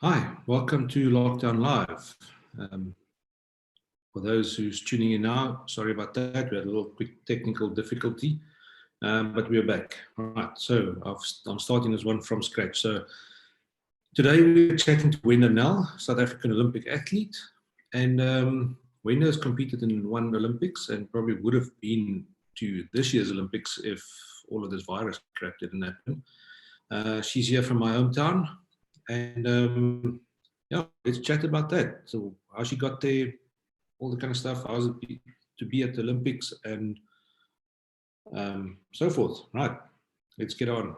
Hi, welcome to Lockdown Live. For those who's tuning in now, sorry about that. We had a little quick technical difficulty, but we're back. Right, so I'm starting this one from scratch. So today we're chatting to Wenda Nel, South African Olympic athlete. And Wenda has competed in one Olympics and probably would have been to this year's Olympics if all of this virus crap didn't happen. She's here from my hometown. And yeah, let's chat about that. So how she got there, all the kind of stuff, how's it to be at the Olympics and so forth. Right, let's get on.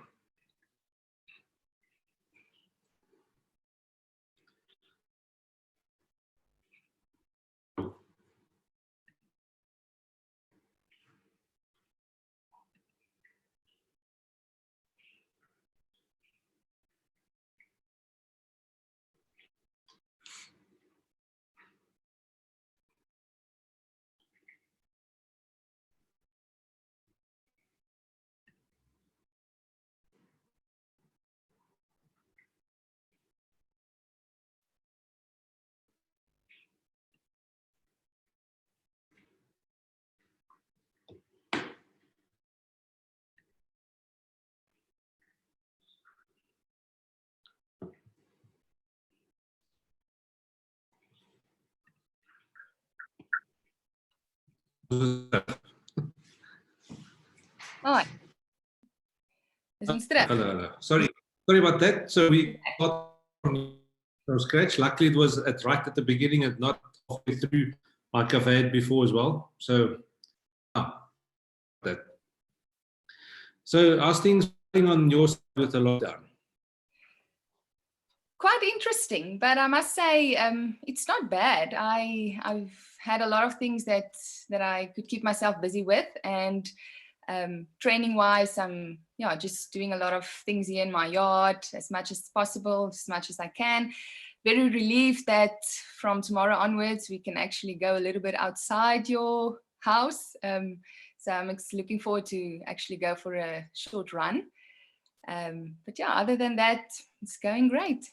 Hi. Hello. Sorry about that. So we got from scratch. Luckily, it was right at the beginning and not halfway through like I've had before as well. So that. So how's things going on your side with the lockdown? Quite interesting, but I must say it's not bad. I've had a lot of things that I could keep myself busy with, and training wise, I'm just doing a lot of things here in my yard as much as possible, as much as I can. Very relieved that from tomorrow onwards we can actually go a little bit outside your house. So I'm looking forward to actually go for a short run. But yeah, other than that, it's going great.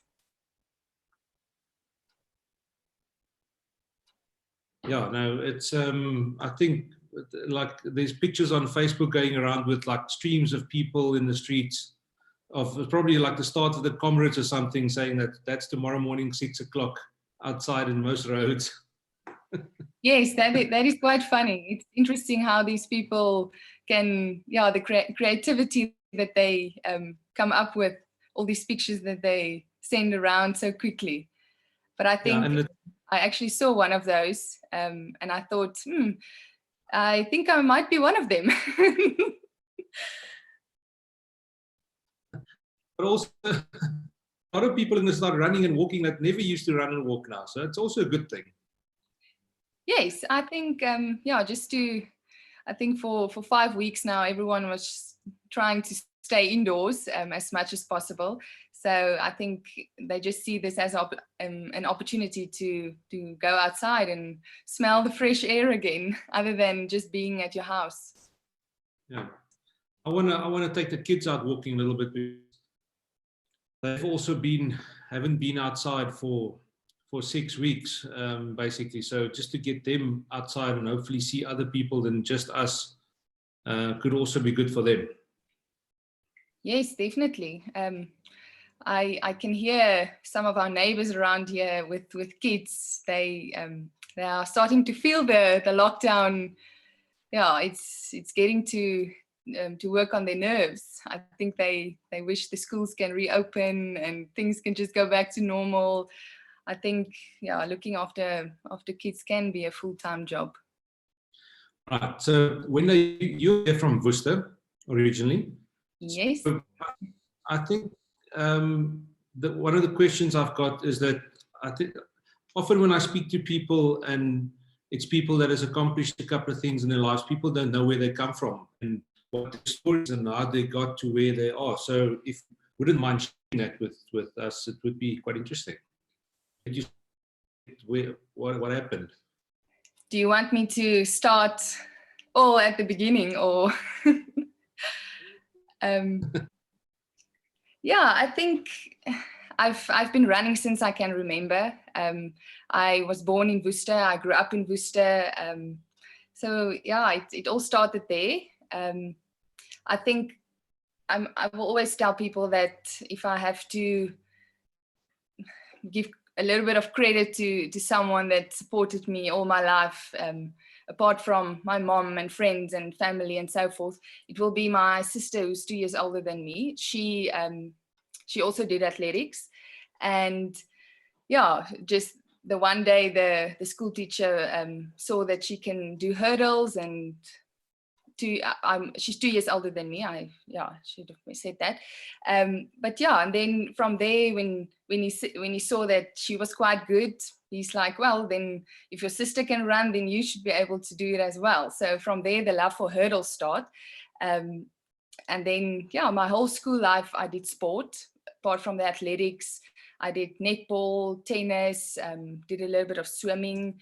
Yeah, no, it's I think like there's pictures on Facebook going around with like streams of people in the streets of probably like the start of the Comrades or something, saying that that's tomorrow morning 6 o'clock outside in most roads. Yes, that is quite funny. It's interesting how these people can, the creativity that they come up with, all these pictures that they send around so quickly. But I think I actually saw one of those and I thought, I think I might be one of them. But also, a lot of people in this start running and walking that never used to run and walk now. So it's also a good thing. Yes, I think, I think for 5 weeks now, everyone was trying to stay indoors as much as possible. So I think they just see this as an opportunity to go outside and smell the fresh air again, other than just being at your house. Yeah, I wanna take the kids out walking a little bit. They've also haven't been outside for 6 weeks, basically. So just to get them outside and hopefully see other people than just us could also be good for them. Yes, definitely. I can hear some of our neighbors around here with kids. They are starting to feel the lockdown. Yeah, it's getting to work on their nerves. I think they wish the schools can reopen and things can just go back to normal. I think, looking after kids can be a full-time job. Right. So Wenda, you're from Worcester originally. Yes. So I think one of the questions I've got is that I think often when I speak to people and it's people that has accomplished a couple of things in their lives, people don't know where they come from and what their stories and how they got to where they are. So if you wouldn't mind sharing that with us, it would be quite interesting. What happened? Do you want me to start all at the beginning, or yeah, I think I've been running since I can remember. I was born in Worcester. I grew up in Worcester. So yeah, it all started there. I think I will always tell people that if I have to give a little bit of credit to someone that supported me all my life, apart from my mom and friends and family and so forth, it will be my sister, who's 2 years older than me. She also did athletics, and yeah, just the one day the school teacher saw that she can do hurdles, and she's 2 years older than me. I should have said that. But yeah, and then from there, when he saw that she was quite good, he's like, well, then if your sister can run, then you should be able to do it as well. So from there, the love for hurdles start. And then, yeah, my whole school life, I did sport. Apart from the athletics, I did netball, tennis, did a little bit of swimming.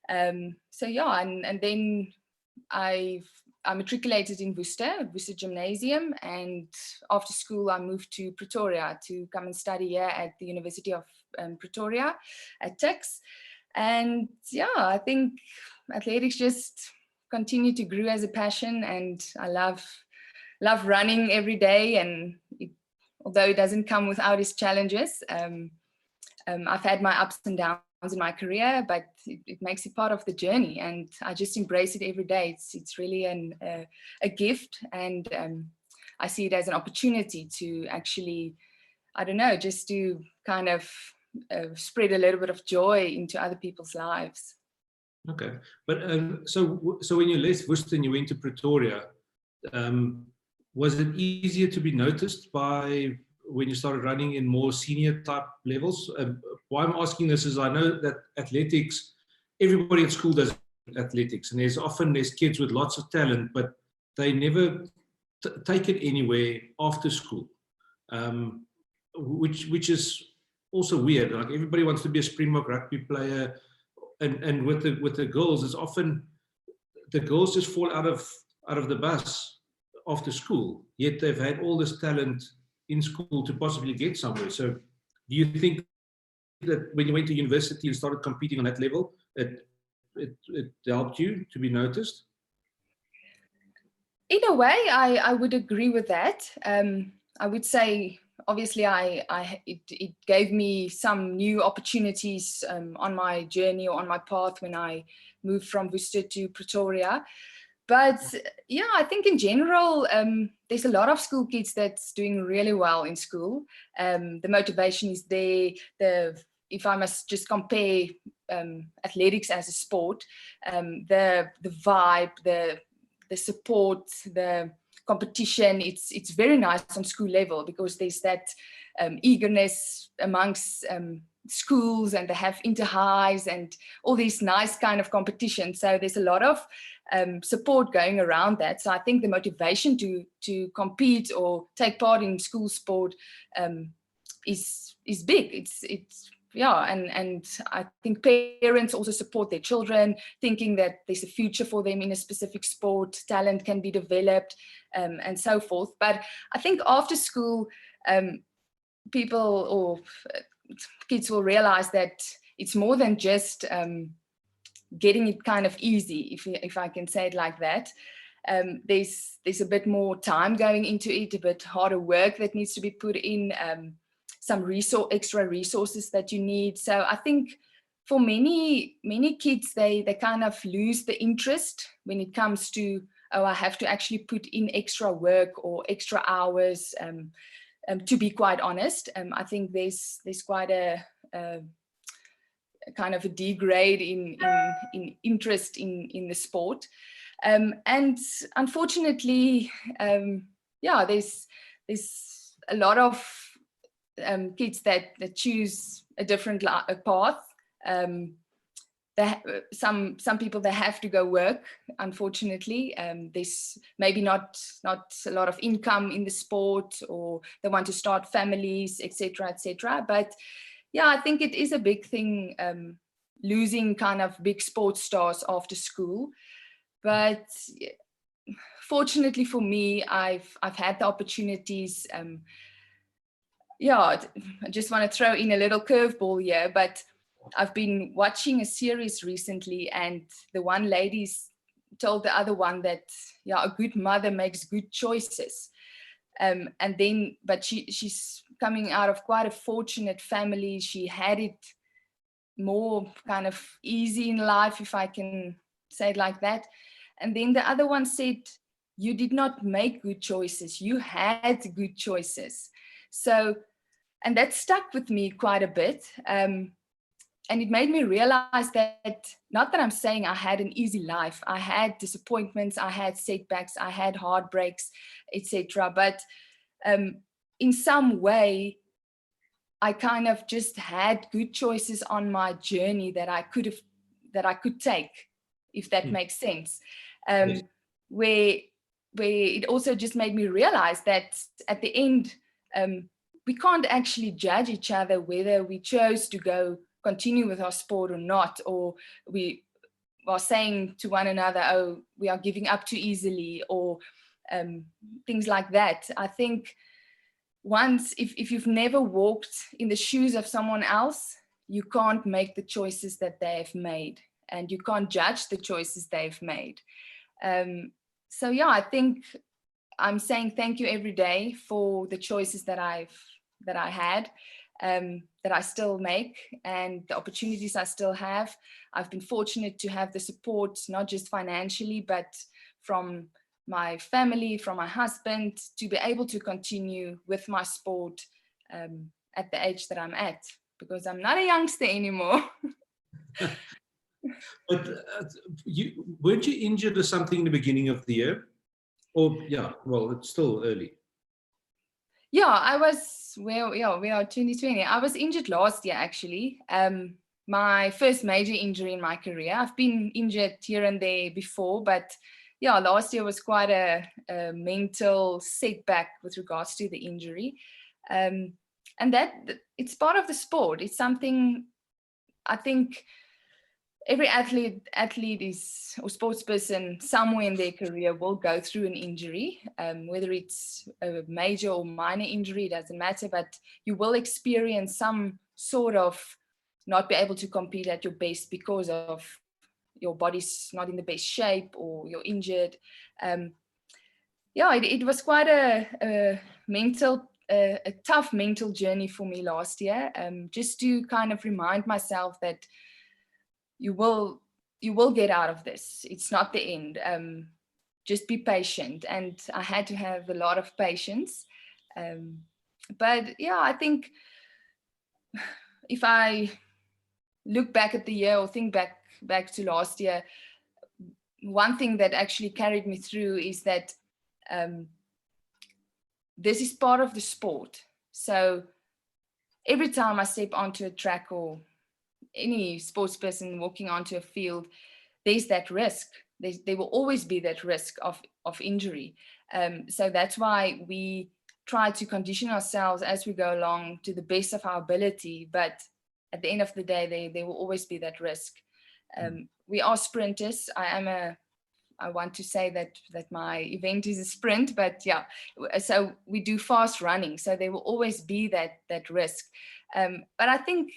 So yeah, and then I matriculated in Worcester Gymnasium, and after school I moved to Pretoria to come and study here at the University of Pretoria at Tuks. And yeah, I think athletics just continue to grow as a passion, and I love running every day, and although it doesn't come without its challenges, I've had my ups and downs in my career, but it makes it part of the journey, and I just embrace it every day. It's really a gift, and I see it as an opportunity to actually, I don't know, just to kind of spread a little bit of joy into other people's lives. Okay, but so when you left Worcester and you went to Pretoria, was it easier to be noticed by when you started running in more senior type levels? Why I'm asking this is I know that athletics, everybody at school does athletics, and there's kids with lots of talent, but they never take it anywhere after school, which is also weird. Like everybody wants to be a Springbok rugby player, and with the girls, it's often the girls just fall out of the bus after school, yet they've had all this talent in school to possibly get somewhere. So do you think that when you went to university and started competing on that level, it helped you to be noticed? In a way, I would agree with that. I would say, obviously, it gave me some new opportunities on my journey or on my path when I moved from Worcester to Pretoria. But yeah, I think in general, there's a lot of school kids that's doing really well in school. The motivation is there. If I must just compare athletics as a sport, the vibe, the support, the competition, it's very nice on school level, because there's that eagerness amongst schools, and they have inter-highs and all these nice kind of competitions. So there's a lot of support going around that. So I think the motivation to compete or take part in school sport is big. It's yeah, and I think parents also support their children, thinking that there's a future for them in a specific sport, talent can be developed, and so forth. But I think after school, people or kids will realize that it's more than just getting it kind of easy, if I can say it like that. There's a bit more time going into it, a bit harder work that needs to be put in, some extra resources that you need. So I think for many kids, they kind of lose the interest when it comes to, oh, I have to actually put in extra work or extra hours. To be quite honest, I think there's quite a kind of a degrade in interest in the sport, and unfortunately, yeah, there's a lot of kids that choose a different path. Some people, they have to go work, unfortunately. There's maybe not a lot of income in the sport, or they want to start families, etc., etc. But yeah, I think it is a big thing, losing kind of big sports stars after school. But fortunately for me, I've had the opportunities. yeah, I just want to throw in a little curveball here, but I've been watching a series recently, and the one lady's told the other one that, yeah, a good mother makes good choices. And then, but she's coming out of quite a fortunate family. She had it more kind of easy in life, if I can say it like that. And then the other one said, you did not make good choices, you had good choices. So, and that stuck with me quite a bit. And it made me realize that, not that I'm saying I had an easy life, I had disappointments, I had setbacks, I had heartbreaks, etc. But in some way, I kind of just had good choices on my journey that I could take, if that makes sense. Yes. Where it also just made me realize that at the end, we can't actually judge each other whether we chose to continue with our sport or not, or we are saying to one another, oh, we are giving up too easily, or things like that. I think once, if you've never walked in the shoes of someone else, you can't make the choices that they have made, and you can't judge the choices they've made. So yeah, I think I'm saying thank you every day for the choices that I had, that I still make, and the opportunities I still have. I've been fortunate to have the support, not just financially, but from my family, from my husband, to be able to continue with my sport at the age that I'm at, because I'm not a youngster anymore. But weren't you injured or something in the beginning of the year? Or yeah, well, it's still early. Yeah, I was, well, yeah, we are 2020. I was injured last year, actually. My first major injury in my career. I've been injured here and there before, but yeah, last year was quite a mental setback with regards to the injury. And that, it's part of the sport. It's something I think every athlete is, or sports person somewhere in their career will go through an injury, whether it's a major or minor injury, it doesn't matter, but you will experience some sort of not be able to compete at your best because of your body's not in the best shape, or you're injured. Yeah, it was quite a tough mental journey for me last year, just to kind of remind myself that you will get out of this. It's not the end. Just be patient. And I had to have a lot of patience. But yeah, I think if I look back at the year, or think back to last year, one thing that actually carried me through is that this is part of the sport. So every time I step onto a track, or any sports person walking onto a field, there's that risk. There will always be that risk of injury. So that's why we try to condition ourselves as we go along to the best of our ability. But at the end of the day, there will always be that risk. We are sprinters. I want to say that my event is a sprint, but yeah, so we do fast running. So there will always be that risk. But I think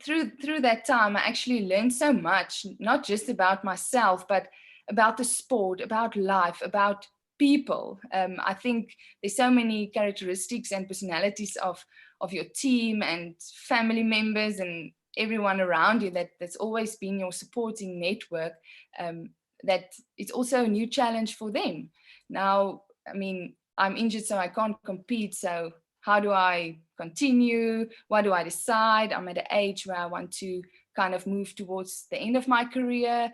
through that time, I actually learned so much, not just about myself, but about the sport, about life, about people. I think there's so many characteristics and personalities of your team and family members and everyone around you that's always been your supporting network, that it's also a new challenge for them. Now, I mean, I'm injured, so I can't compete. So how do I continue? What do I decide? I'm at an age where I want to kind of move towards the end of my career.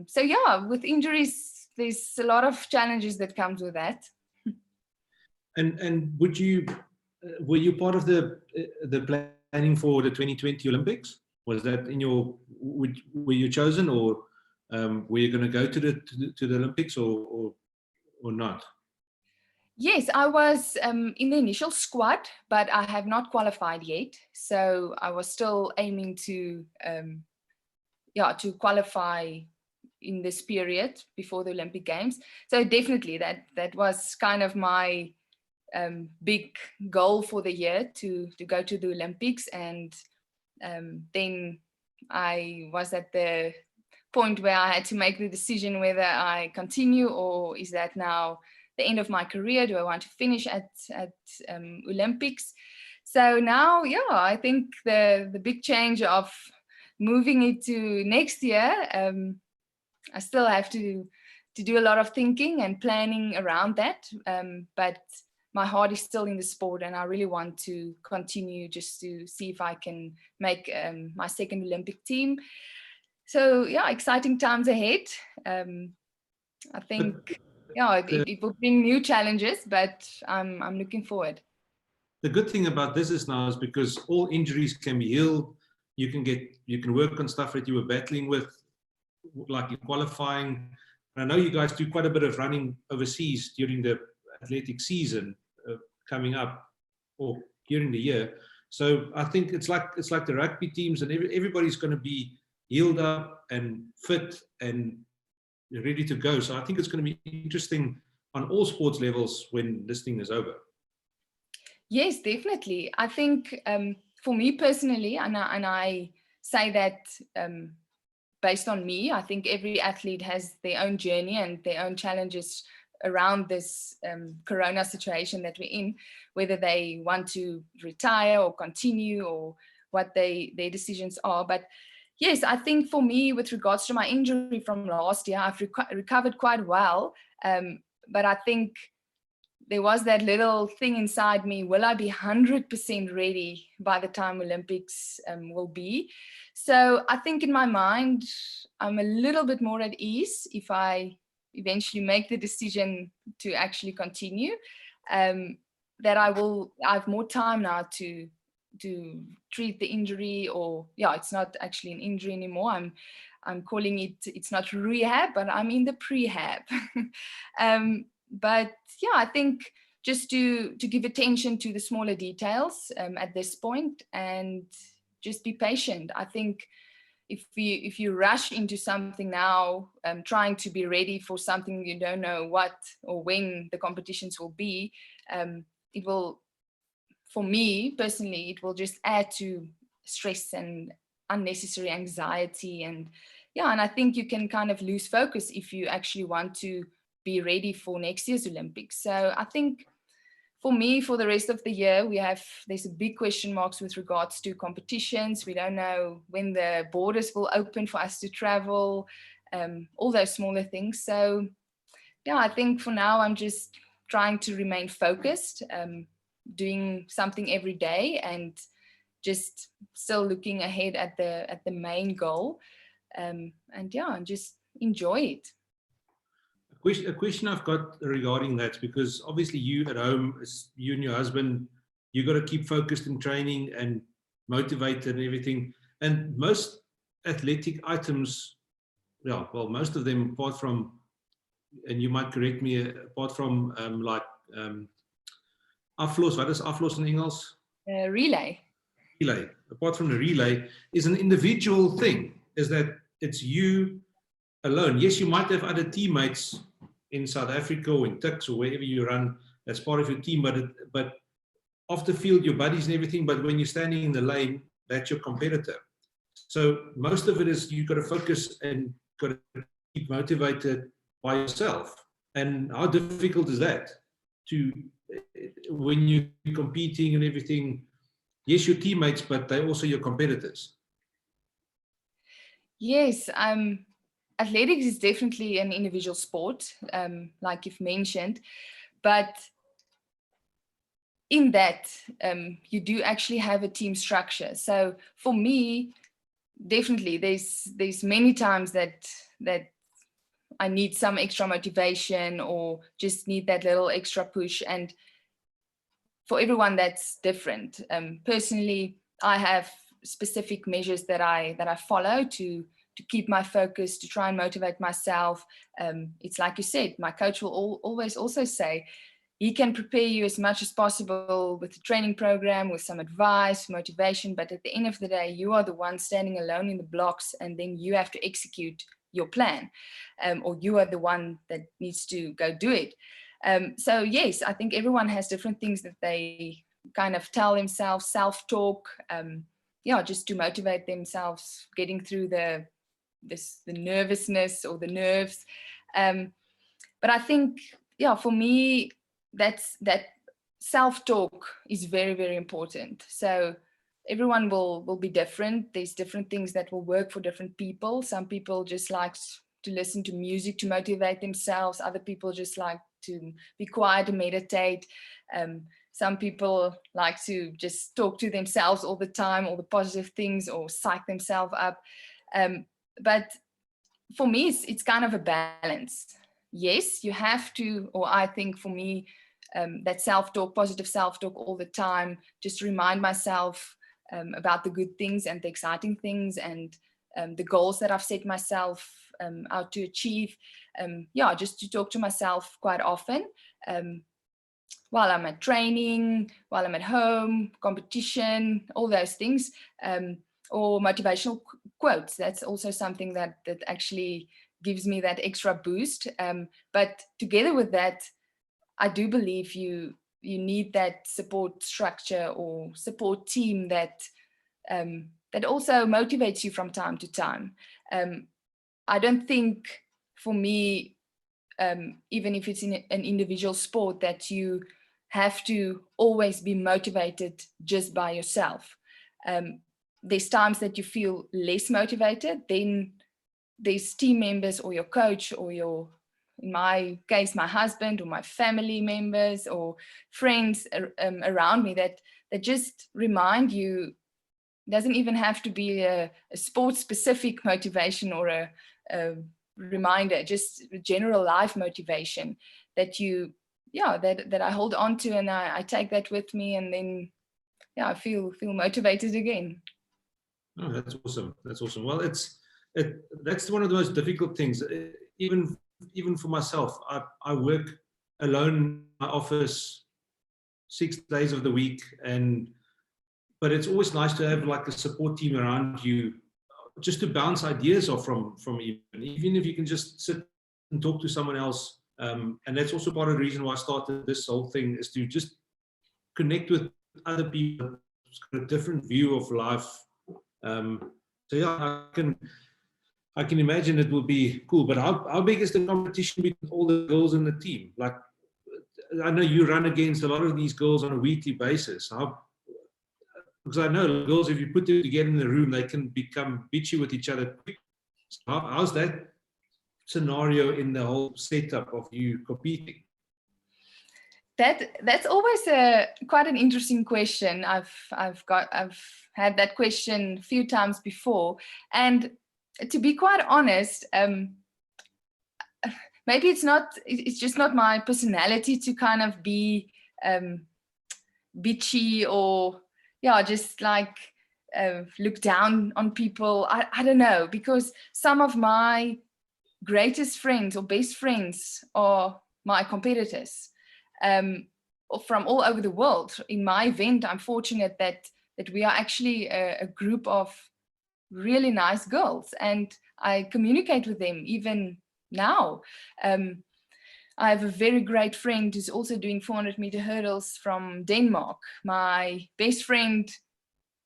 So yeah, with injuries, there's a lot of challenges that comes with that. And were you part of the planning for the 2020 Olympics? Was that in your, were you chosen, or were you going to go to the Olympics, or not? Yes, I was in the initial squad, but I have not qualified yet. So I was still aiming to qualify in this period before the Olympic Games. So definitely that was kind of my big goal for the year to go to the Olympics. And then I was at the point where I had to make the decision whether I continue, or is that now the end of my career? Do I want to finish at Olympics? So now, yeah, I think the big change of moving it to next year, I still have to do a lot of thinking and planning around that. But my heart is still in the sport, and I really want to continue just to see if I can make my second Olympic team. So yeah, exciting times ahead. I think it will bring new challenges, but I'm looking forward. The good thing about this is now is because all injuries can be healed. You can work on stuff that you were battling with, like in qualifying. I know you guys do quite a bit of running overseas during the athletic season coming up, or during the year. So I think it's like the rugby teams, and everybody's going to be healed up and fit and ready to go. So I think it's going to be interesting on all sports levels when this thing is over. Yes, definitely. I think for me personally, and I say that based on me, I think every athlete has their own journey and their own challenges around this corona situation that we're in, whether they want to retire or continue, or what their decisions are. But yes, I think for me, with regards to my injury from last year, I've recovered quite well. But I think there was that little thing inside me, will I be 100% ready by the time Olympics will be? So I think in my mind, I'm a little bit more at ease if I eventually make the decision to actually continue, that I have more time now to treat the injury, or it's not actually an injury anymore. I'm calling it, it's not rehab, but I'm in the prehab. But yeah, I think just to give attention to the smaller details at this point, and just be patient. I think if you rush into something now, trying to be ready for something you don't know what or when the competitions will be, it will, for me personally, it will just add to stress and unnecessary anxiety. And I think you can kind of lose focus if you actually want to be ready for next year's Olympics. So I think for me, for the rest of the year, there's a big question marks with regards to competitions. We don't know when the borders will open for us to travel, all those smaller things. So I think for now, I'm just trying to remain focused, doing something every day, and just still looking ahead at the main goal, and just enjoy it. A question I've got regarding that, because obviously you at home, you and your husband, you got to keep focused in training and motivated and everything. And most athletic items, most of them, apart from, and you might correct me, apart from aflos, what is aflos in English? Relay. Relay. Apart from the relay, is an individual thing. Is that it's you alone. Yes, you might have other teammates in South Africa or in Tuks or wherever you run as part of your team, but off the field, your buddies and everything, but when you're standing in the lane, that's your competitor. So most of it is you've got to focus and got to keep motivated by yourself. And how difficult is that when you're competing and everything? Yes, your teammates, but they're also your competitors. Yes, athletics is definitely an individual sport, like you've mentioned, but in that, you do actually have a team structure. So for me, definitely, there's many times that I need some extra motivation, or just need that little extra push. And for everyone, that's different. Personally, I have specific measures that I follow to keep my focus, to try and motivate myself. It's like you said, my coach will always also say, he can prepare you as much as possible with the training program, with some advice, motivation, but at the end of the day, you are the one standing alone in the blocks, and then you have to execute your plan, or you are the one that needs to go do it. So yes, I think everyone has different things that they kind of tell themselves, self-talk, yeah, just to motivate themselves, getting through the nervousness or the nerves. But I think, yeah, for me, that self-talk is very, very important. So everyone will be different. There's different things that will work for different people. Some people just like to listen to music to motivate themselves. Other people just like to be quiet and meditate. Some people like to just talk to themselves all the time, all the positive things, or psych themselves up. But for me, it's kind of a balance. Yes, you have to, or I think for me, that self-talk, positive self-talk all the time, just to remind myself about the good things and the exciting things and the goals that I've set myself out to achieve. Yeah, just to talk to myself quite often while I'm at training, while I'm at home, competition, all those things. Or motivational quotes. That's also something that actually gives me that extra boost. But together with that, I do believe you need that support structure or support team that that also motivates you from time to time. I don't think for me, even if it's in an individual sport, that you have to always be motivated just by yourself. There's times that you feel less motivated, then there's team members or your coach or your, in my case, my husband or my family members or friends around me that just remind you. It doesn't even have to be a sports specific motivation or a reminder, just general life motivation that you, yeah, that I hold on to, and I take that with me, and then yeah, I feel motivated again. Oh, that's awesome. That's awesome. Well, that's one of the most difficult things. Even for myself, I work alone in my office 6 days of the week, but it's always nice to have like a support team around you, just to bounce ideas off from even if you can just sit and talk to someone else. And that's also part of the reason why I started this whole thing, is to just connect with other people who's got a different view of life. So yeah, I can imagine it will be cool. But how big is the competition between all the girls in the team? Like, I know you run against a lot of these girls on a weekly basis. Because I know girls, if you put them together in the room, they can become bitchy with each other quick. So how's that scenario in the whole setup of you competing? That's always quite an interesting question. I've had that question a few times before, and to be quite honest, maybe it's just not my personality to kind of be bitchy or yeah, just like look down on people. I don't know, because some of my greatest friends or best friends are my competitors. From all over the world. In my event, I'm fortunate that we are actually a group of really nice girls, and I communicate with them even now. I have a very great friend who's also doing 400-meter hurdles from Denmark. My best friend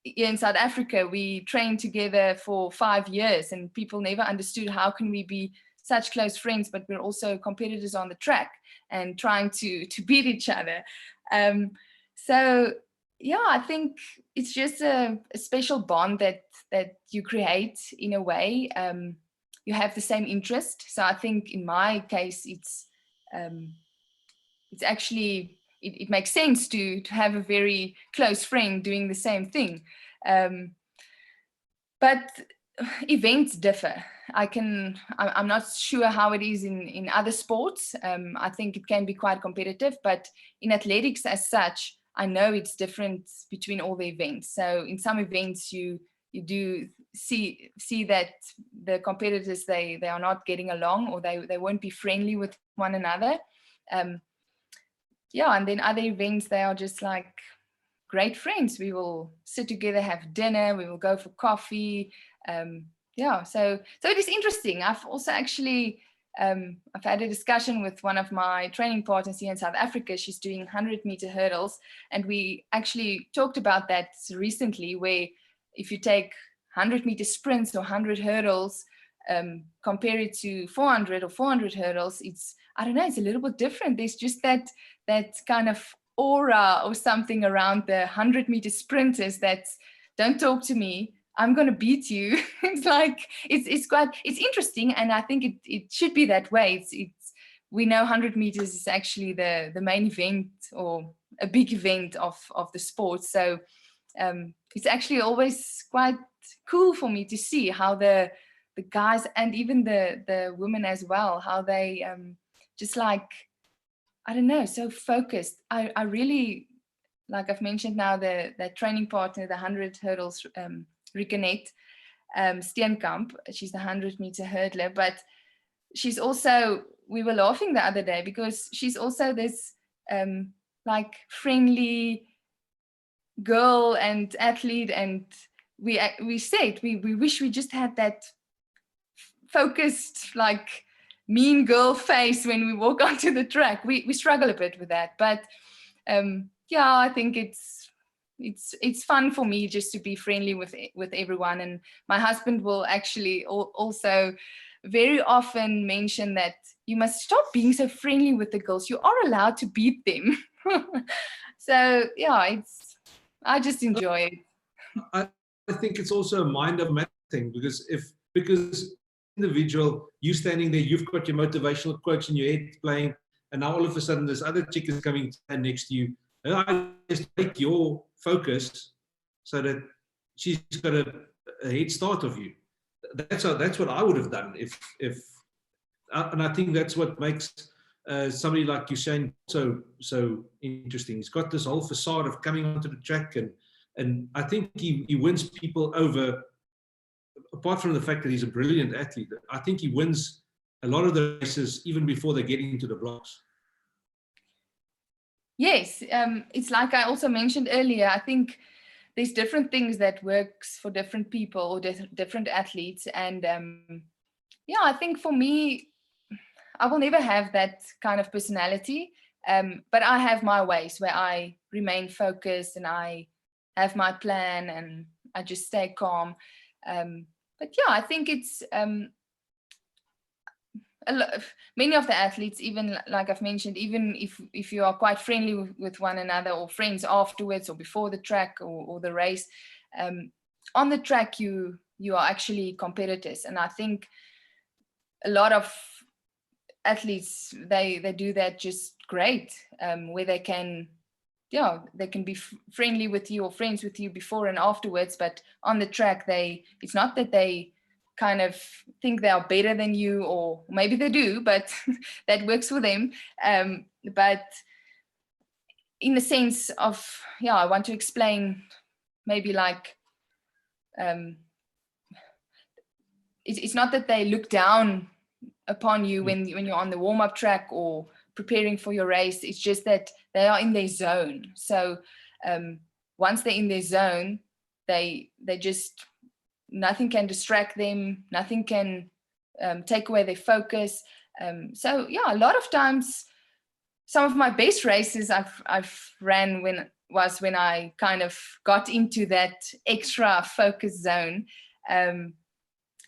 here in South Africa, we trained together for 5 years, and people never understood how can we be such close friends, but we're also competitors on the track and trying to beat each other. So yeah, I think it's just a special bond that you create in a way. You have the same interest. So I think in my case, it's actually, it makes sense to have a very close friend doing the same thing. But events differ. I'm not sure how it is in other sports. I think it can be quite competitive, but in athletics as such, I know it's different between all the events. So in some events, you do see that the competitors, they are not getting along, or they won't be friendly with one another. Yeah, and then other events, they are just like great friends. We will sit together, have dinner, we will go for coffee. Yeah, so it is interesting. I've also actually I've had a discussion with one of my training partners here in South Africa. She's doing 100-meter hurdles. And we actually talked about that recently, where if you take 100-meter sprints or 100 hurdles, compare it to 400 or 400 hurdles, it's, I don't know, it's a little bit different. There's just that kind of aura or something around the 100-meter sprinters that don't talk to me, I'm going to beat you. It's like, it's interesting. And I think it should be that way. We know 100 meters is actually the main event or a big event of the sport. So it's actually always quite cool for me to see how the guys and even the women as well, how they just like, I don't know, so focused. I really, like I've mentioned now, the training partner, the 100 hurdles, Rikenet Steenkamp, she's the 100-meter hurdler, but she's also, we were laughing the other day because she's also this like friendly girl and athlete, and we said we wish we just had that focused, like mean girl face when we walk onto the track. We struggle a bit with that, but yeah, I think it's fun for me just to be friendly with everyone. And my husband will actually also very often mention that you must stop being so friendly with the girls. You are allowed to beat them. So yeah, I just enjoy it. I think it's also a mind of matter thing, because individual, you standing there, you've got your motivational quotes in your head playing, and now all of a sudden this other chick is coming to stand next to you. And I just take your focus so that she's got a head start of you. That's what I would have done if and I think that's what makes somebody like Usain so interesting. He's got this whole facade of coming onto the track, and I think he wins people over. Apart from the fact that he's a brilliant athlete, I think he wins a lot of the races even before they get into the blocks. Yes, it's like I also mentioned earlier, I think there's different things that works for different people or different athletes. And yeah, I think for me, I will never have that kind of personality, but I have my ways where I remain focused and I have my plan and I just stay calm. But yeah, I think it's many of the athletes, even like I've mentioned, even if you are quite friendly with one another or friends afterwards or before the track or the race, on the track you are actually competitors. And I think a lot of athletes, they do that just great, where they can be friendly with you or friends with you before and afterwards, but on the track it's not that they kind of think they are better than you, or maybe they do, but that works for them. But in the sense of, I want to explain maybe like, it's not that they look down upon you when you're on the warm-up track or preparing for your race. It's just that they are in their zone. So once they're in their zone, they just, nothing can distract them, nothing can take away their focus. So yeah, a lot of times, some of my best races I've ran when I kind of got into that extra focus zone.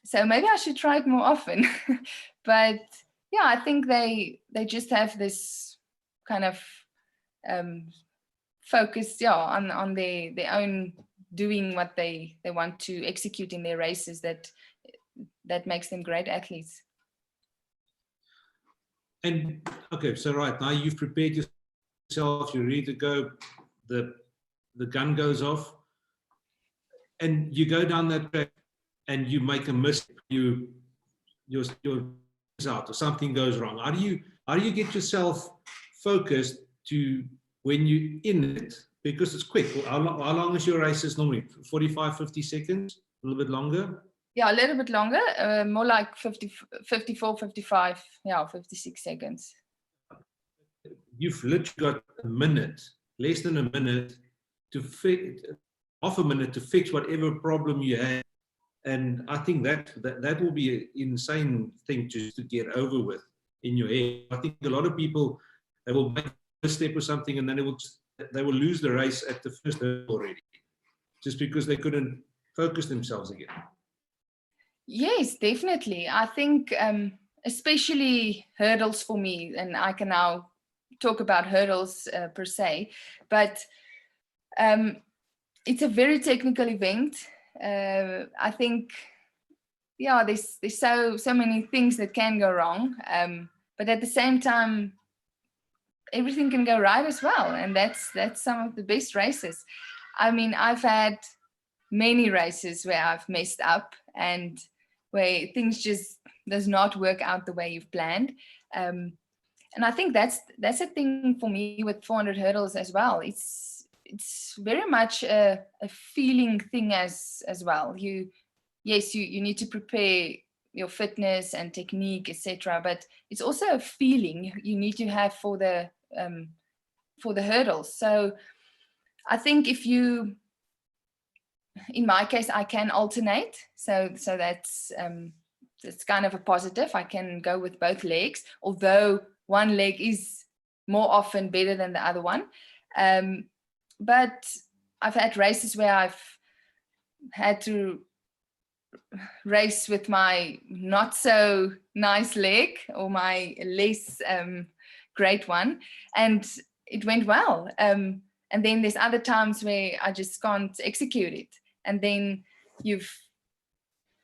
So maybe I should try it more often. But yeah, I think they just have this kind of focus, on their own doing what they want to execute in their races, that makes them great athletes. And okay, so right now you've prepared yourself, you're ready to go, the gun goes off, and you go down that track and you make a mistake, you're out or something goes wrong. How do you get yourself focused to when you're in it? Because it's quick. How long is your races normally? 45, 50 seconds? A little bit longer? Yeah, a little bit longer. More like 50, 54, 55, 56 seconds. You've literally got a minute, less than a minute, half a minute to fix whatever problem you had And I think that will be an insane thing just to get over with in your head. I think a lot of people, they will make a step or something, and then they will lose the race at the first hurdle already, just because they couldn't focus themselves again. Yes, definitely. I think especially hurdles for me, and I can now talk about hurdles per se, but it's a very technical event. I think, yeah, there's so many things that can go wrong, but at the same time, everything can go right as well, and that's some of the best races. I mean, I've had many races where I've messed up and where things just does not work out the way you've planned. And I think that's a thing for me with 400 hurdles as well. It's very much a feeling thing as well. You need to prepare your fitness and technique, etc. But it's also a feeling you need to have for the hurdles. So I think if you, in my case, I can alternate. So that's it's kind of a positive. I can go with both legs, although one leg is more often better than the other one. But I've had races where I've had to race with my not so nice leg or my less great one, and it went well. And then there's other times where I just can't execute it. And then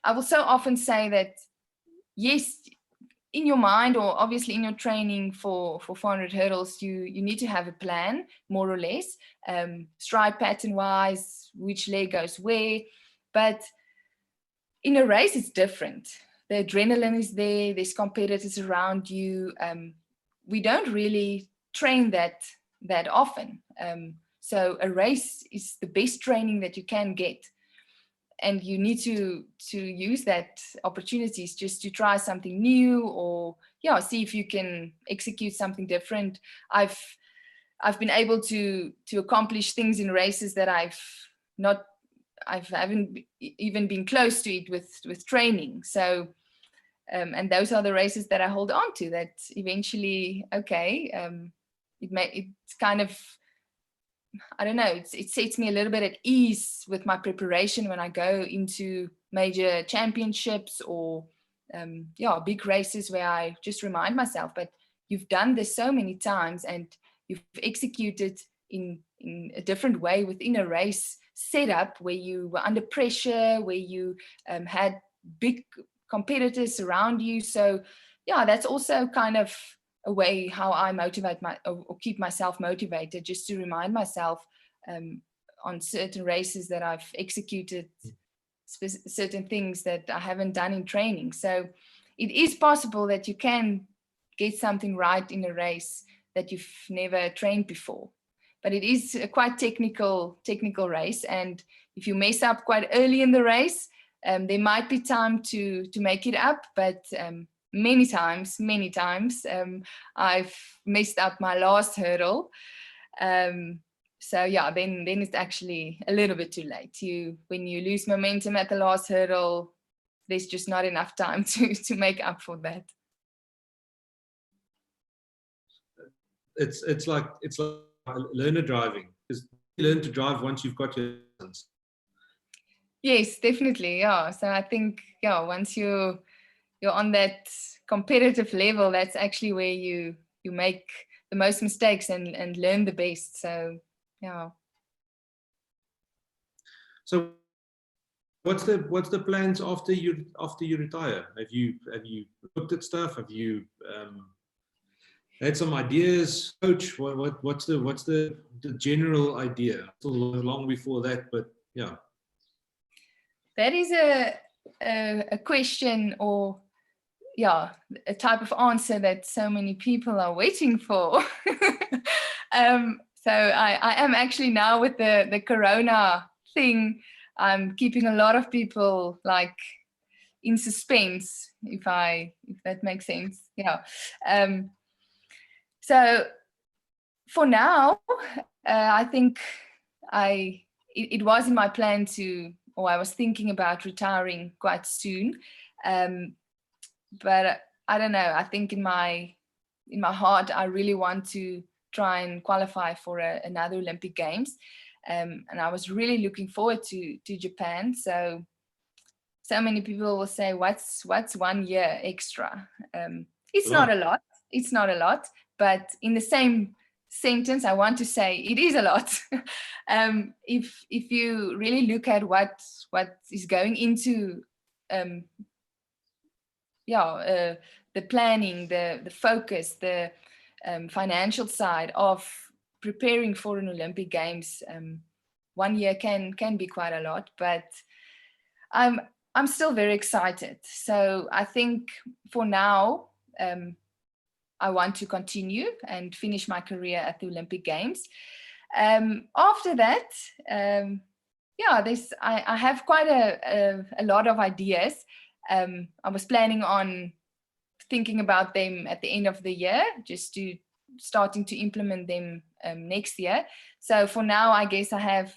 I will so often say that, yes, in your mind, or obviously in your training for 400 hurdles, you need to have a plan, more or less, stride pattern wise, which leg goes where. But in a race, it's different. The adrenaline is there. There's competitors around you. We don't really train that often. So a race is the best training that you can get. And you need to use that opportunities just to try something new, or see if you can execute something different. I've been able to accomplish things in races that I haven't even been close to it with training. So and those are the races that I hold on to, that eventually, it's kind of, I don't know, it sets me a little bit at ease with my preparation when I go into major championships or big races, where I just remind myself, but you've done this so many times and you've executed in a different way within a race setup where you were under pressure, where you had big competitors around you. So that's also kind of a way how I motivate or keep myself motivated, just to remind myself on certain races that I've executed certain things that I haven't done in training. So it is possible that you can get something right in a race that you've never trained before, but it is a quite technical race. And if you mess up quite early in the race, there might be time to make it up, but many times I've messed up my last hurdle. Then it's actually a little bit too late. When you lose momentum at the last hurdle, there's just not enough time to make up for that. It's like learner driving, because you learn to drive once you've got your license. Yes, definitely. Yeah. So I think once you're on that competitive level, that's actually where you make the most mistakes and learn the best. So So what's the plans after you retire? Have you looked at stuff? Have you had some ideas, coach? What's the general idea? Still long before that, but yeah. That is a question, or a type of answer that so many people are waiting for. So I am actually, now with the Corona thing, I'm keeping a lot of people like in suspense, if that makes sense. So for now, I think it was in my plan to or I was thinking about retiring quite soon. But I don't know, I think in my heart, I really want to try and qualify for another Olympic Games. And I was really looking forward to Japan. So many people will say, what's 1 year extra? It's not a lot. It's not a lot. But in the same sentence, I want to say it is a lot. If you really look at what is going into the planning, the focus, the financial side of preparing for an Olympic Games, 1 year can be quite a lot, but I'm still very excited. So I think for now, I want to continue and finish my career at the Olympic Games. After that, I have quite a lot of ideas. I was planning on thinking about them at the end of the year, just to starting to implement them next year. So for now, I guess I have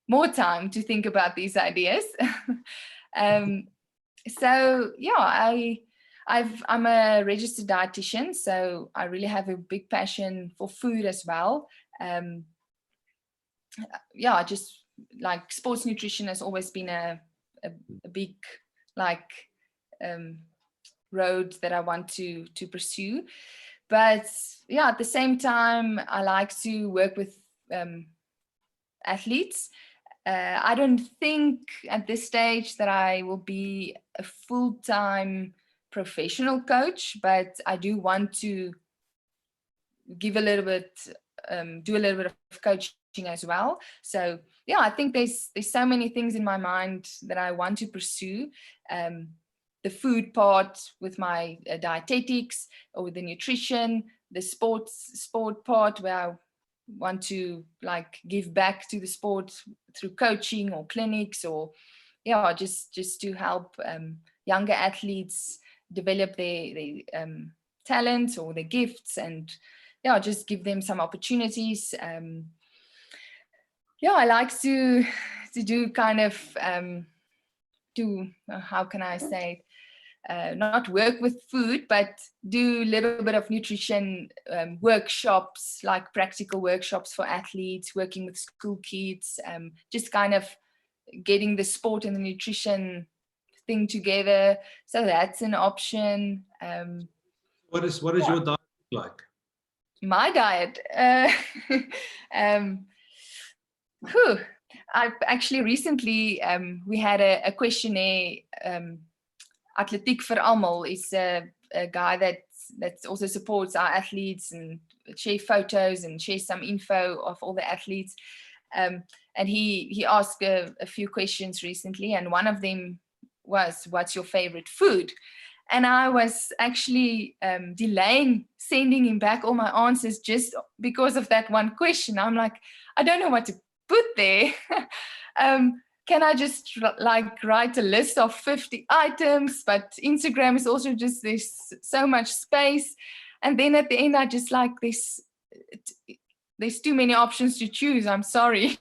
more time to think about these ideas. So yeah, I'm a registered dietitian, so I really have a big passion for food as well. Just like sports nutrition has always been a big road that I want to pursue. But yeah, at the same time, I like to work with athletes. I don't think at this stage that I will be a full-time professional coach, but I do want to give a little bit, do a little bit of coaching as well. So yeah, I think there's so many things in my mind that I want to pursue. The food part with my dietetics, or with the nutrition, the sport part where I want to give back to the sport through coaching or clinics, or just to help younger athletes develop their talents or their gifts, and just give them some opportunities. I like to do kind of how can I say it? Not work with food, but do a little bit of nutrition workshops, like practical workshops for athletes, working with school kids, just kind of getting the sport and the nutrition thing together. So that's an option. What is your diet like? My diet. I've actually recently, we had a questionnaire. Atletiek vir Almal is a guy that also supports our athletes and share photos and share some info of all the athletes. And he asked a few questions recently, and one of them was, what's your favorite food? And I was actually delaying sending him back all my answers just because of that one question. I'm like, I don't know what to put there. Can I just write a list of 50 items? But Instagram is also just, there's so much space. And then at the end, I just there's too many options to choose. I'm sorry.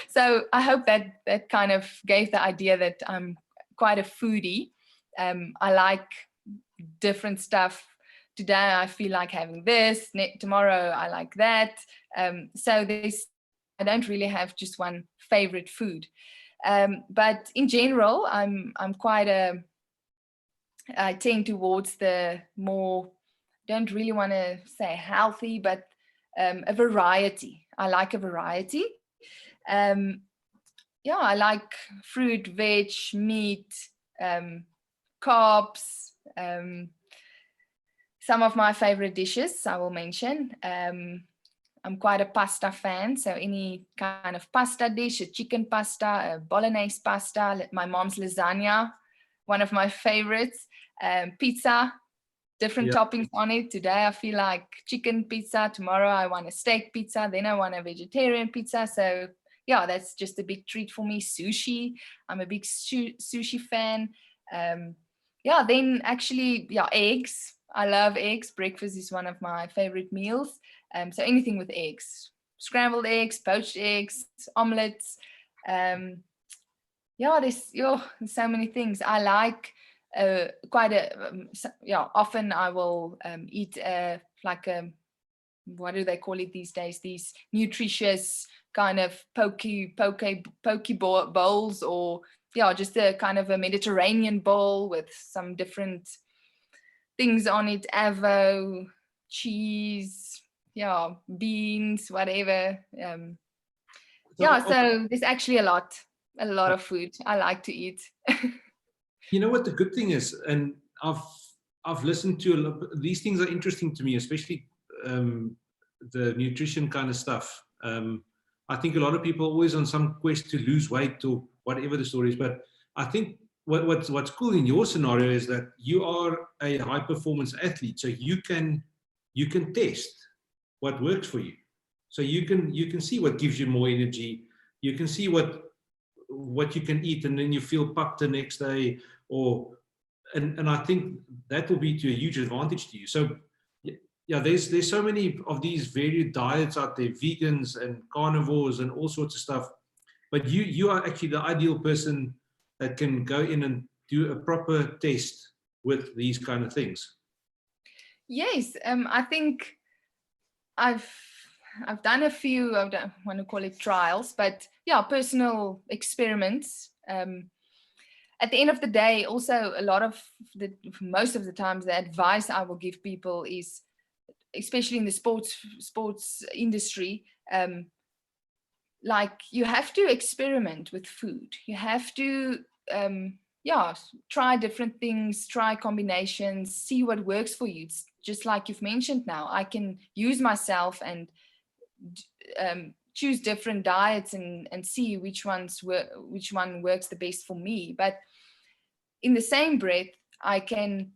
So I hope that kind of gave the idea that I'm quite a foodie. I like different stuff. Today I feel like having this. Tomorrow I like that. So I don't really have just one favorite food. But in general, I'm quite I tend towards the more, don't really want to say healthy, but a variety. I like a variety. I like fruit, veg, meat, carbs. Some of my favorite dishes I will mention. I'm quite a pasta fan, so any kind of pasta dish, a chicken pasta, a bolognese pasta, my mom's lasagna, one of my favorites, pizza, different toppings on it. Today I feel like chicken pizza, tomorrow I want a steak pizza, then I want a vegetarian pizza. So yeah, that's just a big treat for me. Sushi, I'm a big sushi fan. Then actually, eggs. I love eggs. Breakfast is one of my favorite meals. So anything with eggs, scrambled eggs, poached eggs, omelets, Yeah, there's so many things. I like quite a often I will eat like a, what do they call it these days? These nutritious kind of poke bowls, or just a kind of a Mediterranean bowl with some different things on it, avo, cheese, beans, whatever. So there's actually a lot of food I like to eat. You know what the good thing is, and I've listened to a lot, these things are interesting to me, especially the nutrition kind of stuff. I think a lot of people are always on some quest to lose weight or whatever the story is, but I think what's cool in your scenario is that you are a high performance athlete, so you can test what works for you. So you can see what gives you more energy. You can see what you can eat, and then you feel pumped the next day. And I think that will be to a huge advantage to you. So yeah, there's so many of these varied diets out there, vegans and carnivores and all sorts of stuff. But you are actually the ideal person that can go in and do a proper test with these kind of things. Yes, I think I've done a few, I don't want to call it trials, but personal experiments. At the end of the day, also most of the times, the advice I will give people is, especially in the sports industry, like you have to experiment with food. You have to try different things, try combinations, see what works for you. It's just like you've mentioned now, I can use myself and choose different diets and see which one works the best for me. But in the same breath, I can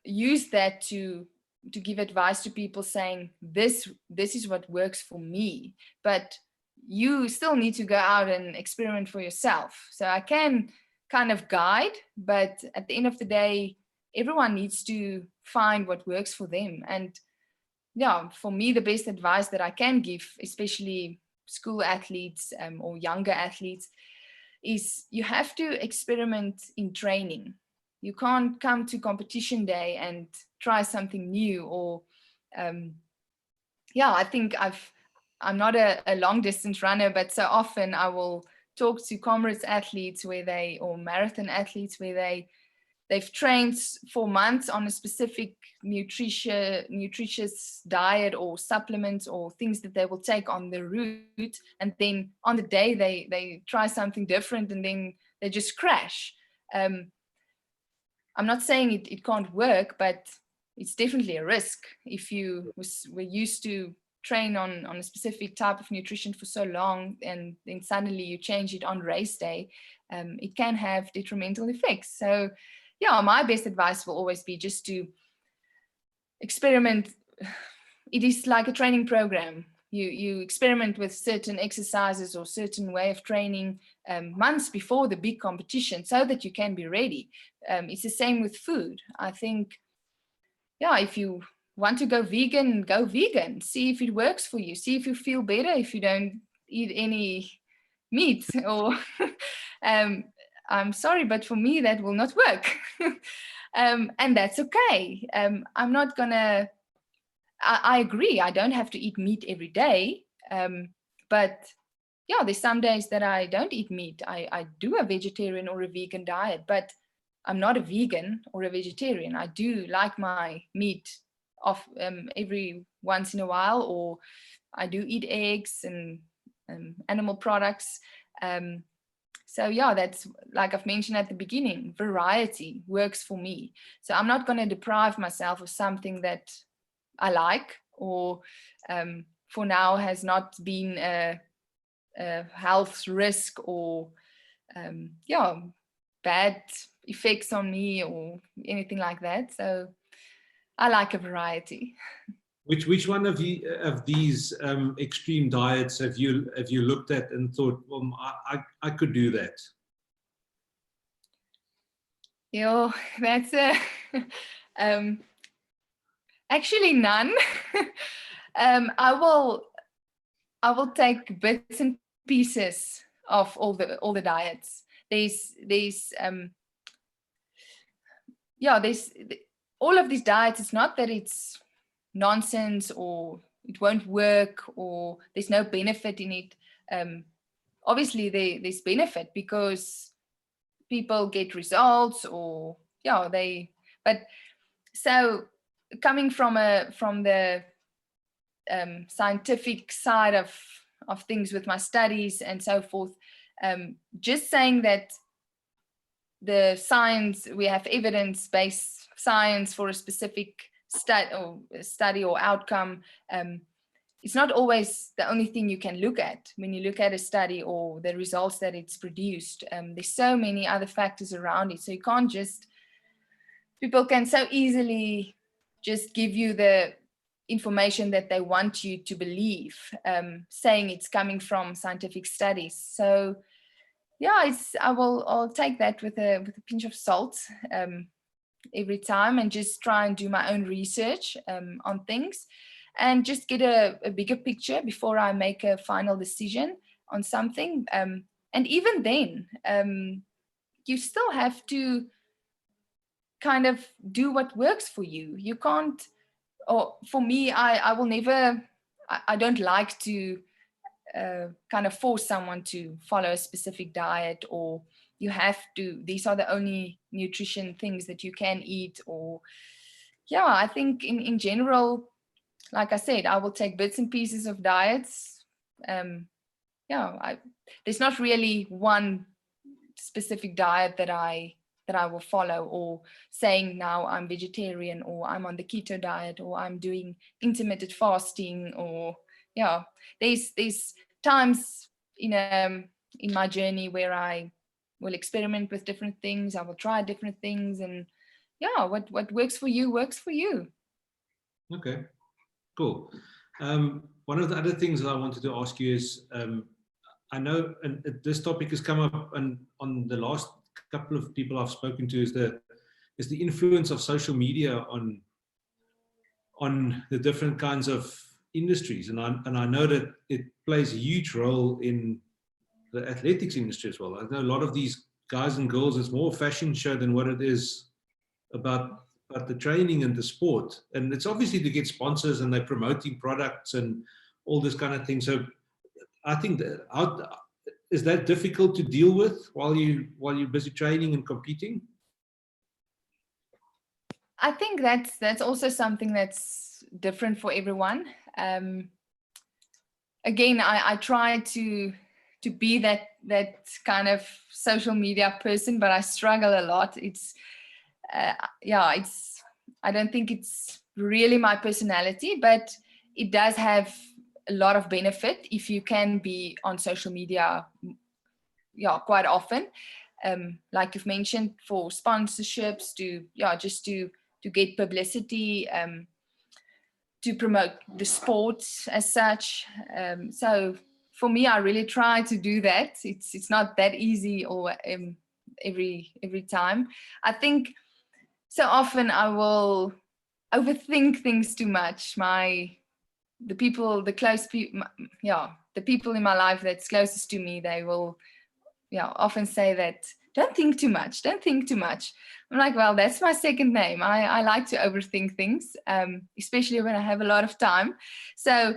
use that to give advice to people, saying this is what works for me, but you still need to go out and experiment for yourself. So I can kind of guide, but at the end of the day, everyone needs to find what works for them. And for me, the best advice that I can give, especially school athletes or younger athletes, is you have to experiment in training. You can't come to competition day and try something new. Or I think I'm not a long distance runner, but so often I will talk to comrades athletes or marathon athletes where they've trained for months on a specific nutritious diet or supplements or things that they will take on the route, and then on the day they try something different and then they just crash. I'm not saying it can't work, but it's definitely a risk. If you were used to train on a specific type of nutrition for so long, and then suddenly you change it on race day, it can have detrimental effects. So my best advice will always be just to experiment. It is like a training program. You experiment with certain exercises or certain way of training months before the big competition, so that you can be ready. It's the same with food. I think, if you want to go vegan. See if it works for you. See if you feel better if you don't eat any meat. Or I'm sorry, but for me that will not work. And that's okay. I'm not gonna. I agree. I don't have to eat meat every day. But there's some days that I don't eat meat. I do a vegetarian or a vegan diet, but I'm not a vegan or a vegetarian. I do like my meat off every once in a while, or I do eat eggs and animal products. So that's, like I've mentioned at the beginning, variety works for me. So I'm not going to deprive myself of something that I like, or for now has not been a health risk or bad effects on me or anything like that. So I like a variety. Which one of these extreme diets have you looked at and thought, well, I could do that? That's actually none. I will take bits and pieces of all the diets. There's all of these diets. It's not that it's nonsense or it won't work or there's no benefit in it. Obviously there's benefit because people get results, or but so coming from the scientific side of things with my studies and so forth, just saying that the science, we have evidence-based science for a specific study or outcome, it's not always the only thing you can look at when you look at a study or the results that it's produced. There's so many other factors around it, so you can't just, people can so easily just give you the information that they want you to believe, saying it's coming from scientific studies. So yeah, I'll take that with a pinch of salt every time, and just try and do my own research on things, and just get a bigger picture before I make a final decision on something. And even then, you still have to kind of do what works for you. You can't, or for me, I will never, I don't like to kind of force someone to follow a specific diet, or you have to, these are the only nutrition things that you can eat. Or I think in general, like I said, I will take bits and pieces of diets. There's not really one specific diet that I will follow, or saying now I'm vegetarian, or I'm on the keto diet, or I'm doing intermittent fasting, or there's times in my journey where I will experiment with different things. I will try different things, and what works for you works for you. Okay, cool. One of the other things that I wanted to ask you is, I know, and this topic has come up on the last couple of people I've spoken to, is the influence of social media on the different kinds of industries, and I know that it plays a huge role in the athletics industry as well. I know a lot of these guys and girls, it's more a fashion show than what it is about the training and the sport. And it's obviously to get sponsors, and they're promoting products and all this kind of thing. So I think that, is that difficult to deal with while you're busy training and competing? I think that's also something that's different for everyone. Again, I try to be that kind of social media person, but I struggle a lot. I don't think it's really my personality, but it does have a lot of benefit if you can be on social media quite often, like you've mentioned, for sponsorships, to get publicity, to promote the sport as such. So for me, I really try to do that. It's not that easy, or every time. I think so often I will overthink things too much. The people in my life that's closest to me, they will often say that, don't think too much. I'm like, well, that's my second name. I like to overthink things, especially when I have a lot of time. So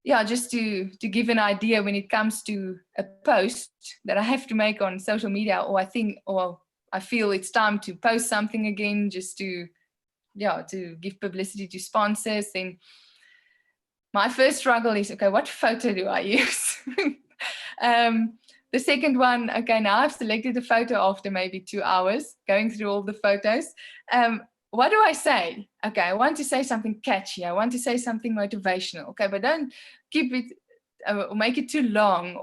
just to give an idea, when it comes to a post that I have to make on social media, or I feel it's time to post something again, just to give publicity to sponsors, then my first struggle is, okay, what photo do I use? The second one, okay, now I've selected a photo after maybe 2 hours going through all the photos. What do I say? Okay, I want to say something catchy. I want to say something motivational. Okay, but don't keep it or make it too long.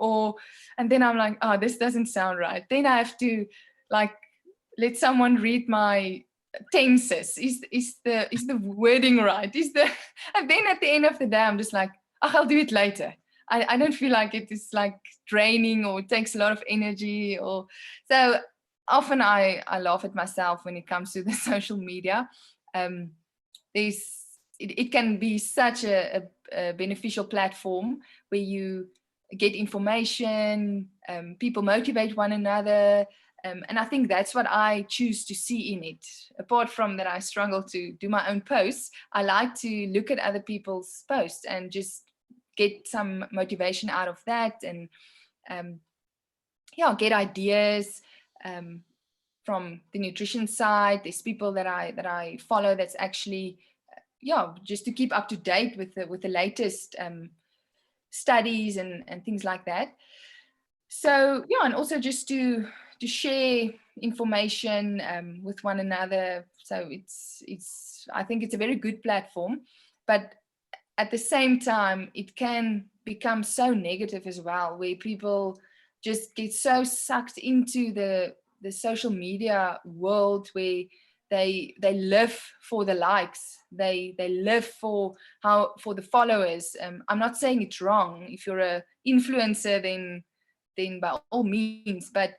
And then I'm like, oh, this doesn't sound right. Then I have to let someone read my tenses. Is the wording right? And then at the end of the day, I'm just like, oh, I'll do it later. I don't feel like it is like draining, or it takes a lot of energy, so often I laugh at myself when it comes to the social media. It can be such a beneficial platform where you get information, people motivate one another. And I think that's what I choose to see in it. Apart from that, I struggle to do my own posts. I like to look at other people's posts and just get some motivation out of that, and yeah, get ideas from the nutrition side. There's people that I follow that's actually yeah, just to keep up to date with the latest studies and things like that. So yeah, and also just to share information with one another. So I think it's a very good platform, but at the same time, it can become so negative as well, where people just get so sucked into the social media world, where they live for the likes, they live for the followers. I'm not saying it's wrong. If you're a influencer, then by all means, but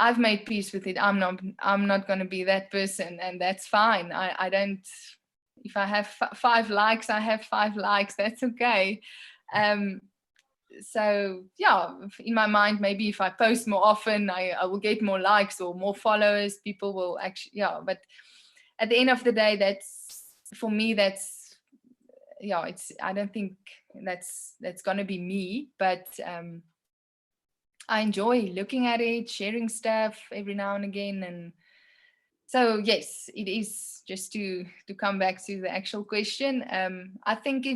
I've made peace with it. I'm not going to be that person, and that's fine. I don't, if I have 5 likes, I have 5 likes, that's okay. So yeah, in my mind, maybe if I post more often, I will get more likes or more followers. People will actually, yeah, but at the end of the day, that's, for me, that's, yeah, it's, I don't think that's going to be me, but I enjoy looking at it, sharing stuff every now and again. And so, yes, it is, just to come back to the actual question. I think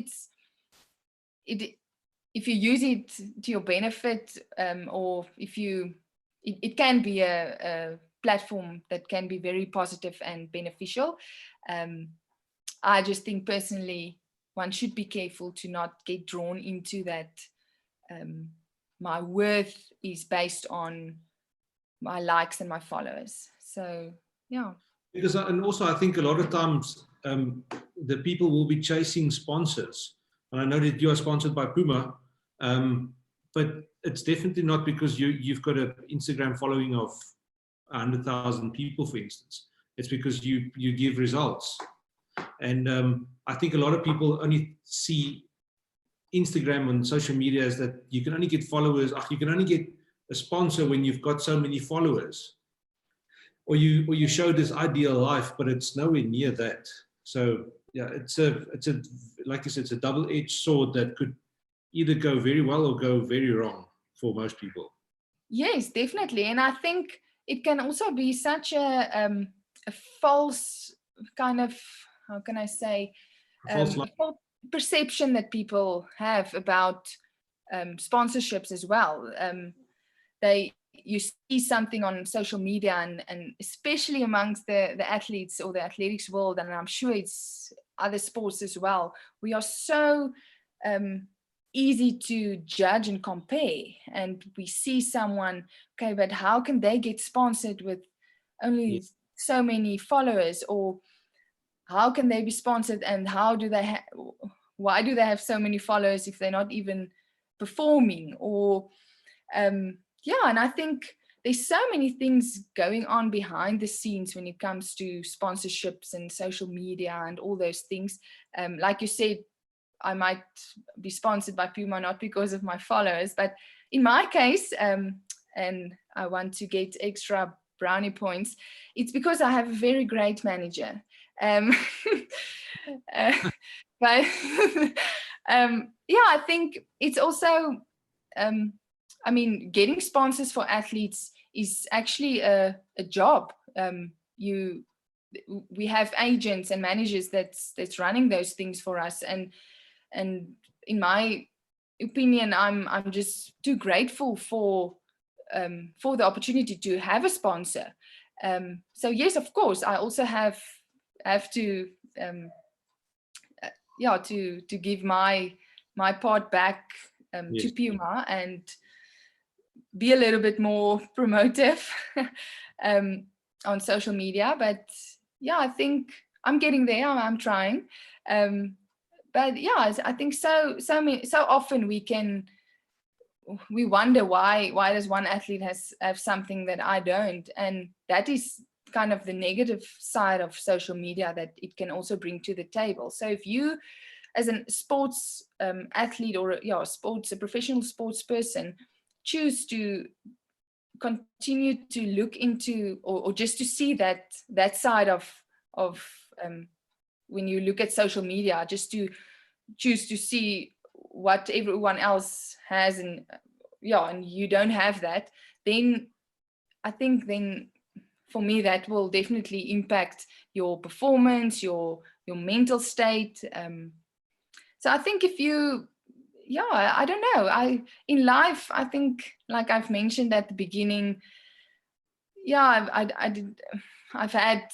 if you use it to your benefit, or if it can be a platform that can be very positive and beneficial. I just think personally, one should be careful to not get drawn into that. My worth is based on my likes and my followers. So yeah. Because, and also I think a lot of times the people will be chasing sponsors. And I know that you are sponsored by Puma, but it's definitely not because you've got an Instagram following of 100,000 people, for instance. It's because you give results. And I think a lot of people only see Instagram and social media as that you can only get followers, you can only get a sponsor when you've got so many followers. Or you show this ideal life, but it's nowhere near that. So yeah, it's a like you said, it's a double-edged sword that could either go very well or go very wrong for most people. Yes, definitely. And I think it can also be such a false kind of, how can I say, false perception that people have about sponsorships as well. You see something on social media, and especially amongst the athletes or the athletics world, and I'm sure it's other sports as well, we are so easy to judge and compare. And we see someone, okay, but how can they get sponsored with only so many followers? Or how can they be sponsored, and how do they why do they have so many followers if they're not even performing? Or yeah, and I think there's so many things going on behind the scenes when it comes to sponsorships and social media and all those things. Like you said, I might be sponsored by Puma not because of my followers, but in my case, and I want to get extra brownie points, it's because I have a very great manager. But yeah, I think it's also, I mean, getting sponsors for athletes is actually a job. We have agents and managers that's running those things for us, and in my opinion, I'm just too grateful for the opportunity to have a sponsor. So yes, of course, I also have to to give my part back to Puma and be a little bit more promotive on social media. But yeah, I think I'm getting there. I'm trying. But yeah, I think so often we wonder why does one athlete have something that I don't, and that is kind of the negative side of social media that it can also bring to the table. So if you as a sports athlete or a professional sports person, choose to continue to look into or just to see that side of when you look at social media, just to choose to see what everyone else has, and you don't have that, then I think for me that will definitely impact your performance, your mental state. So I think if you, I don't know, in life, I think, like I've mentioned at the beginning, I've had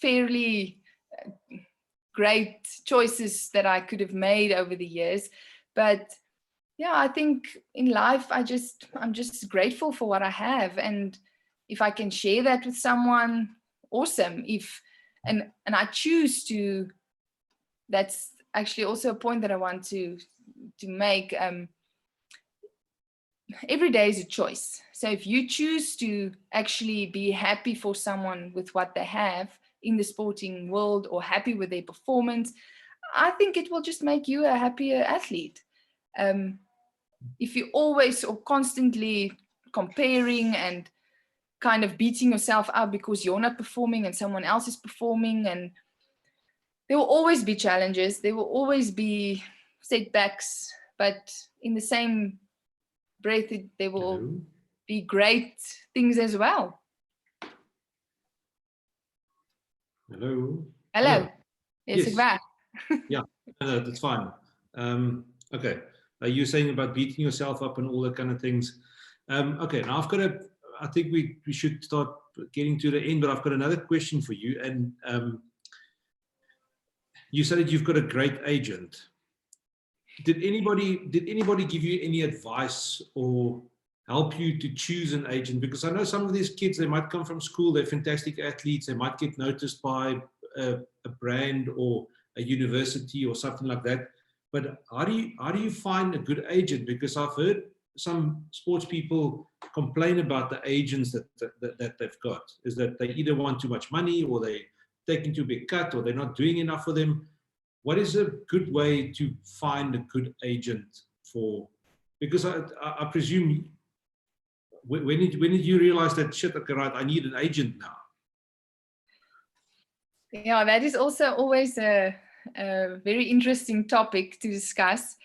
fairly great choices that I could have made over the years, but I think in life I'm just grateful for what I have, and if I can share that with someone, awesome. And I choose to, that's actually also a point that I want to make. Every day is a choice. So if you choose to actually be happy for someone with what they have in the sporting world, or happy with their performance, I think it will just make you a happier athlete. If you always or constantly comparing and kind of beating yourself up because you're not performing and someone else is performing, and there will always be challenges, there will always be setbacks, but in the same breath, there will be great things as well. Hello. Yes, yes. Yeah, no, that's fine. Okay, you're saying about beating yourself up and all that kind of things. Okay, now I think we should start getting to the end, but I've got another question for you. And you said that you've got a great agent. Did anybody give you any advice or help you to choose an agent? Because I know some of these kids, they might come from school, they're fantastic athletes, they might get noticed by a brand or a university or something like that. But how do you find a good agent? Because I've heard some sports people complain about the agents that they've got, is that they either want too much money, or they taking too big cut, or they're not doing enough for them. What is a good way to find a good agent for? Because I presume, when did you realize that, shit, okay, right, I need an agent now? Yeah, that is also always a very interesting topic to discuss.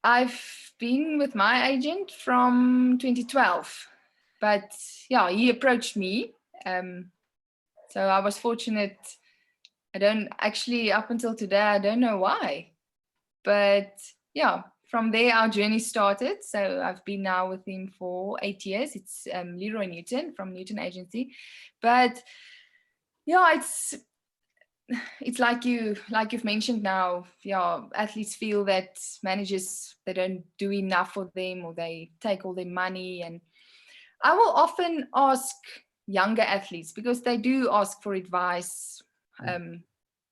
I've been with my agent from 2012, but he approached me. So I was fortunate. I don't actually, up until today, I don't know why, but from there our journey started. So I've been now with him for 8 years. It's Leroy Newton from Newton Agency. But it's like you've mentioned now, athletes feel that managers, they don't do enough for them, or they take all their money. And I will often ask younger athletes, because they do ask for advice.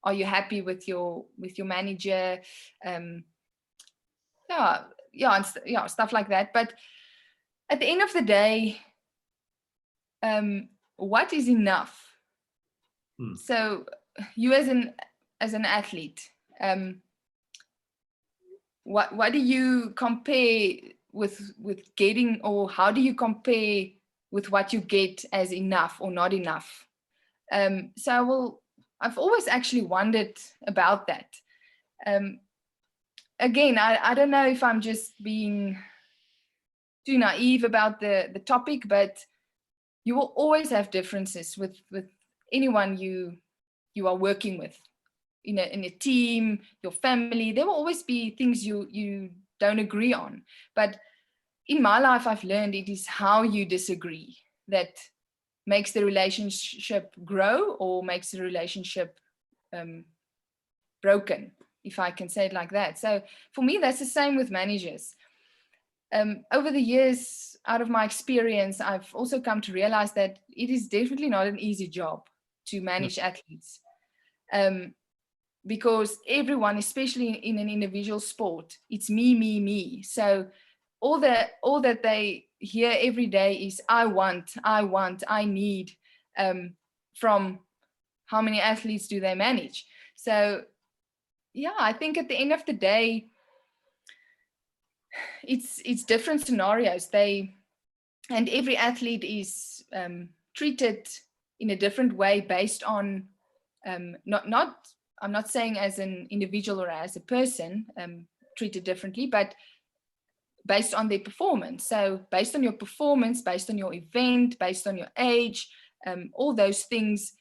Are you happy with your manager? Stuff like that. But at the end of the day, what is enough? So you as an athlete, what do you compare with getting, or how do you compare with what you get as enough or not enough? So I've always actually wondered about that. Again, I don't know if I'm just being too naive about the topic, but you will always have differences with anyone you are working with, in a team, your family. There will always be things you don't agree on. But in my life, I've learned it is how you disagree that makes the relationship grow, or makes the relationship broken, if I can say it like that. So for me, that's the same with managers. Over the years, out of my experience, I've also come to realize that it is definitely not an easy job to manage athletes, because everyone, especially in an individual sport, it's me. So all that they hear every day is I want, I need, from how many athletes do they manage? So yeah, I think at the end of the day, it's different scenarios. And every athlete is treated in a different way based on I'm not saying as an individual or as a person treated differently, but based on their performance. So based on your performance, based on your event, based on your age, all those things,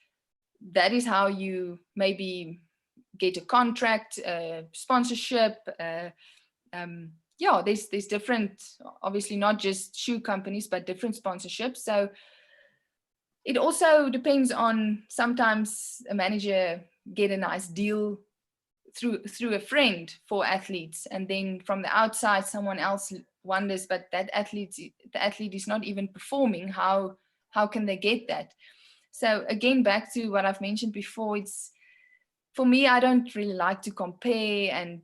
that is how you maybe get a contract, sponsorship. Yeah, there's different, obviously not just shoe companies, but different sponsorships. So it also depends on, sometimes a manager get a nice deal through a friend for athletes, and then from the outside someone else wonders, but the athlete is not even performing. How can they get that? So again, back to what I've mentioned before, it's, for me, I don't really like to compare and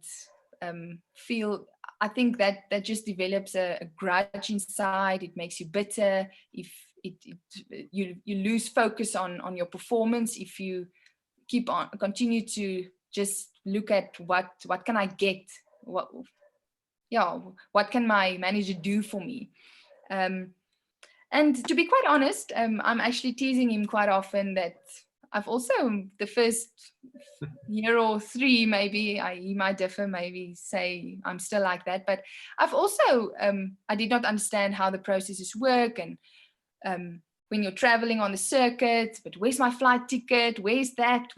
feel, I think that just develops a grudge inside. It makes you bitter. If you lose focus on your performance if you continue to just look at what can I get, what can my manager do for me. And to be quite honest, I'm actually teasing him quite often that I've also, the first year or 3, maybe he might differ, maybe say I'm still like that, but I've also, I did not understand how the processes work, and when you're traveling on the circuit, but where's my flight ticket? Where's that?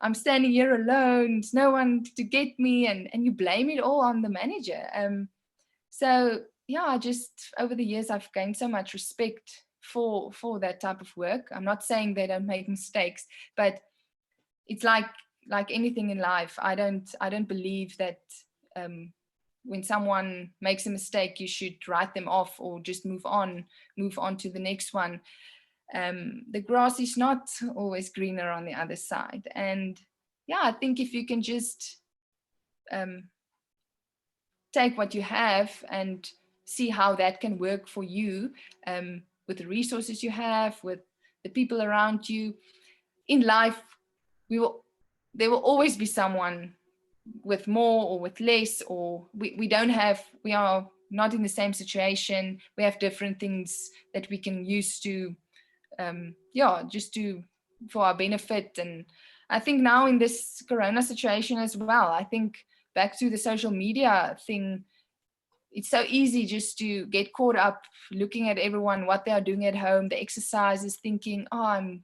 I'm standing here alone. There's no one to get me, and you blame it all on the manager. So yeah, I just, over the years, I've gained so much respect for that type of work. I'm not saying they don't make mistakes, but it's like anything in life. I don't believe that when someone makes a mistake, you should write them off or just move on to the next one. The grass is not always greener on the other side. And yeah, I think if you can just take what you have and see how that can work for you, with the resources you have, with the people around you in life, there will always be someone with more or with less, or we are not in the same situation. We have different things that we can use to for our benefit. And I think now in this corona situation as well, I think back to the social media thing, it's so easy just to get caught up looking at everyone, what they are doing at home, the exercises, thinking, oh,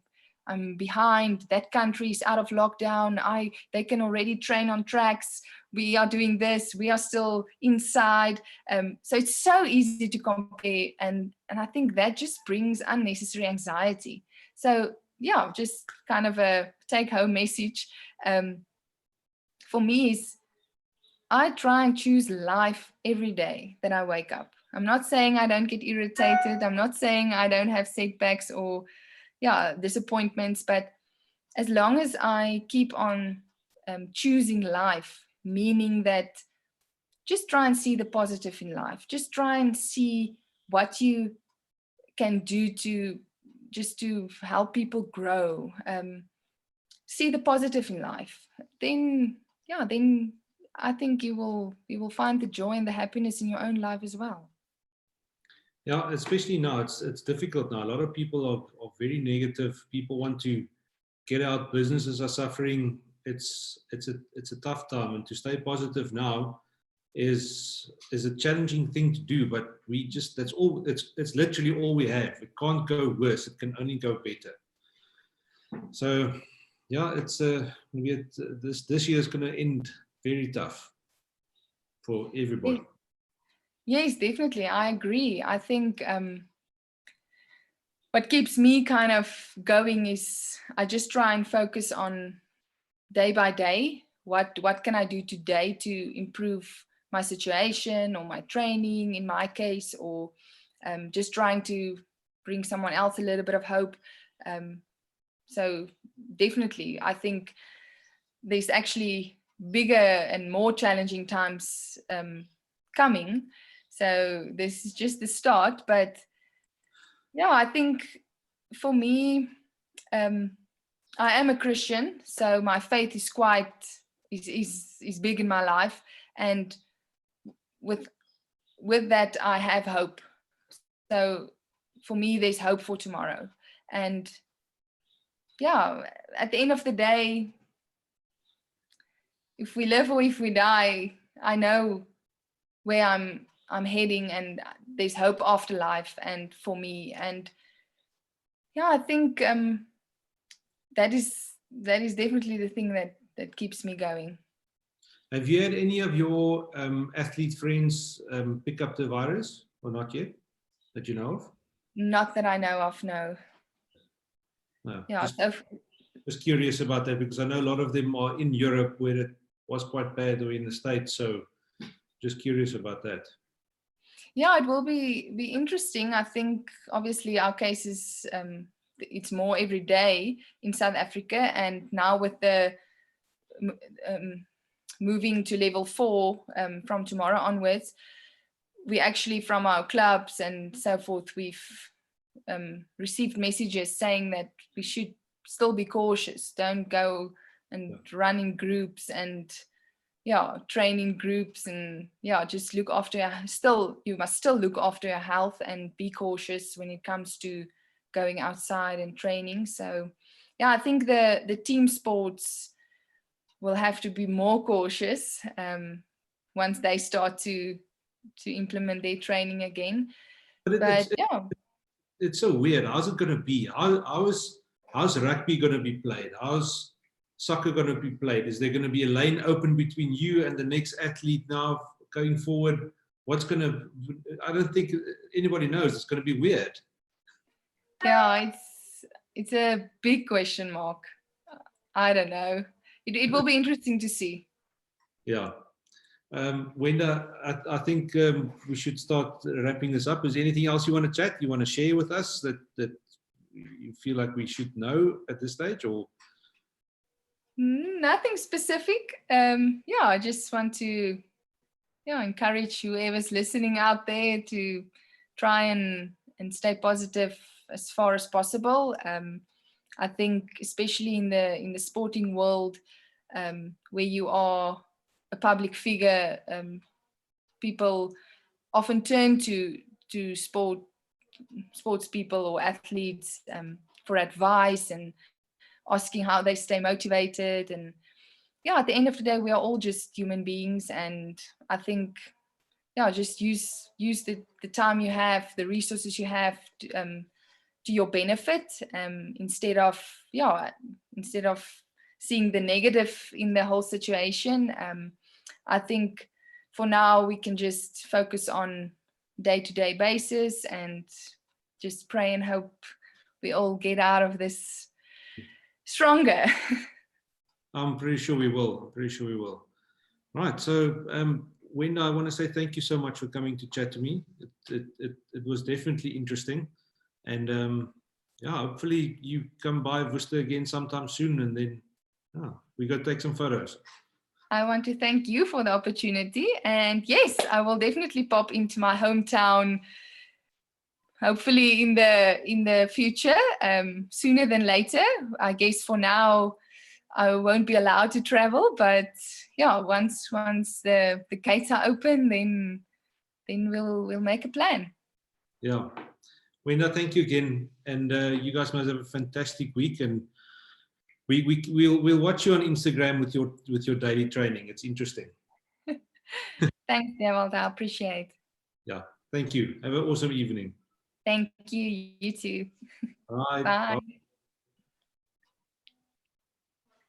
I'm behind, that country is out of lockdown, they can already train on tracks, we are doing this, we are still inside. So it's so easy to compare, and I think that just brings unnecessary anxiety. So yeah, just kind of a take-home message for me is, I try and choose life every day that I wake up. I'm not saying I don't get irritated, I'm not saying I don't have setbacks or disappointments, but as long as I keep on choosing life, meaning that just try and see the positive in life, just try and see what you can do to help people grow, see the positive in life, then I think you will find the joy and the happiness in your own life as well. Yeah, especially now, it's difficult now. A lot of people are very negative. People want to get out. Businesses are suffering. It's a tough time, and to stay positive now is a challenging thing to do. But that's all. It's literally all we have. It can't go worse. It can only go better. So yeah, it's maybe this year is going to end very tough for everybody. Yes, definitely. I agree. I think what keeps me kind of going is I just try and focus on day by day. What can I do today to improve my situation or my training in my case, or just trying to bring someone else a little bit of hope. So definitely, I think there's actually bigger and more challenging times coming. So this is just the start. But yeah, I think for me, I am a Christian, so my faith is is big in my life, and with that I have hope. So for me, there's hope for tomorrow, and yeah, at the end of the day, if we live or if we die, I know where I'm heading, and there's hope after life, and for me, and yeah, I think that is definitely the thing that keeps me going. Have you had any of your athlete friends pick up the virus, or not yet, that you know of? Not that I know of, no. No. Yeah, Just curious about that, because I know a lot of them are in Europe where it was quite bad, or in the States. So just curious about that. yeah, it will be interesting. I think obviously our case is it's more every day in South Africa, and now with the moving to level 4 from tomorrow onwards, we actually, from our clubs and so forth, we've received messages saying that we should still be cautious. Don't go and run in groups, and train in groups, and just look after you must still look after your health and be cautious when it comes to going outside and training. So I think the team sports will have to be more cautious once they start to implement their training again. But it's so weird. How's it going to be? How's rugby going to be played? How's soccer going to be played? Is there going to be a lane open between you and the next athlete now going forward? What's going to, I don't think anybody knows. It's going to be weird. Yeah, it's a big question mark. I don't know. It will be interesting to see. Yeah. Wenda, I think we should start wrapping this up. Is there anything else you want to chat? You want to share with us that you feel like we should know at this stage, or? Nothing specific. I just want to encourage whoever's listening out there to try and stay positive as far as possible. I think especially in the sporting world, where you are a public figure, people often turn to sports people or athletes for advice and asking how they stay motivated. And at the end of the day, we are all just human beings, and I think just use the time you have, the resources you have to your benefit, instead of seeing the negative in the whole situation. I think for now we can just focus on day-to-day basis and just pray and hope we all get out of this stronger. I'm pretty sure we will. Right. So, Wenda, I want to say thank you so much for coming to chat to me. It was definitely interesting. And hopefully you come by Worcester again sometime soon, and then we go take some photos. I want to thank you for the opportunity. And yes, I will definitely pop into my hometown, hopefully in the future, sooner than later. I guess for now, I won't be allowed to travel, but once the gates are open, then we'll make a plan. Yeah. Wenda, thank you again, and you guys must have a fantastic week, and we'll watch you on Instagram with your daily training. It's interesting. Thanks, Dewald. I appreciate. Yeah. Thank you. Have an awesome evening. Thank you. You too. All right. Bye. Bye.